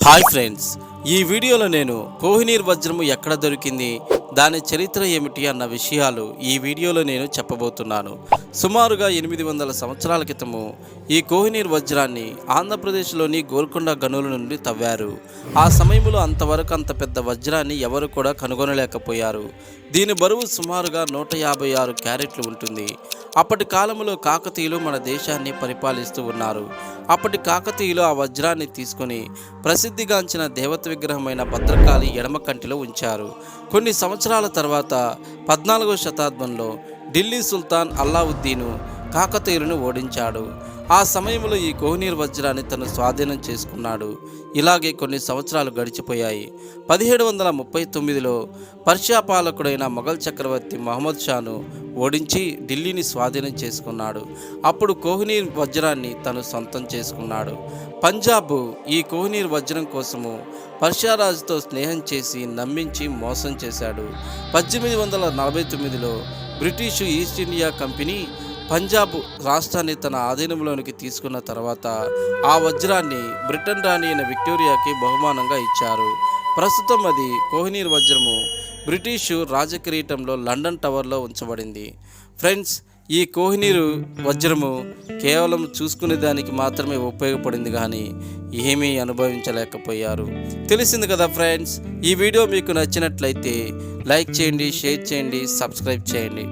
Hi friends, ఈ వీడియోలో నేను కోహినూర్ వజ్రము ఎక్కడ దొరికింది, దాని చరిత్ర ఏమిటి అన్న విషయాలు ఈ వీడియోలో నేను చెప్పబోతున్నాను. సుమారుగా 800 సంవత్సరాల క్రితము ఈ కోహినూర్ వజ్రాన్ని ఆంధ్రప్రదేశ్లోని గోల్కొండ గనుల నుండి తవ్వారు. ఆ సమయంలో అంతవరకు అంత పెద్ద వజ్రాన్ని ఎవరు కూడా కనుగొనలేకపోయారు. దీని బరువు సుమారుగా 156 క్యారెట్లు ఉంటుంది. అప్పటి కాలంలో కాకతీయులు మన దేశాన్ని పరిపాలిస్తూ ఉన్నారు. అప్పటి కాకతీయులు ఆ వజ్రాన్ని తీసుకొని ప్రసిద్ధిగాంచిన దేవత విగ్రహమైన భద్రకాళి ఎడమ కంటిలో ఉంచారు. కొన్ని సంవత్సరాల తర్వాత 14వ శతాబ్దంలో ఢిల్లీ సుల్తాన్ అల్లావుద్దీను కాకతీయులను ఓడించాడు. ఆ సమయంలో ఈ కోహినూర్ వజ్రాన్ని తను స్వాధీనం చేసుకున్నాడు. ఇలాగే కొన్ని సంవత్సరాలు గడిచిపోయాయి. 1739లో పర్షియా పాలకుడైన మొఘల్ చక్రవర్తి మహమ్మద్ షాను ఓడించి ఢిల్లీని స్వాధీనం చేసుకున్నాడు. అప్పుడు కోహినూర్ వజ్రాన్ని తను సొంతం చేసుకున్నాడు. పంజాబ్ ఈ కోహినూర్ వజ్రం కోసము పర్షియా రాజుతో స్నేహం చేసి నమ్మించి మోసం చేశాడు. 1849లో British East India company Punjab రాష్ట్రాన్ని తన ఆధీనంలోనికి తీసుకున్న తర్వాత ఆ వజ్రాన్ని బ్రిటన్ రాణి అయిన విక్టోరియాకి బహుమానంగా ఇచ్చారు. ప్రస్తుతం అది కోహినూర్ వజ్రము బ్రిటిషు రాజకిరీటంలో లండన్ టవర్లో ఉంచబడింది. ఫ్రెండ్స్, ఈ కోహినూర్ వజ్రము కేవలం చూసుకునే దానికి మాత్రమే ఉపయోగపడింది, కానీ ఏమీ అనుభవించలేకపోయారు. తెలిసింది కదా ఫ్రెండ్స్. ఈ వీడియో మీకు నచ్చినట్లయితే లైక్ చేయండి, షేర్ చేయండి, సబ్స్క్రైబ్ చేయండి.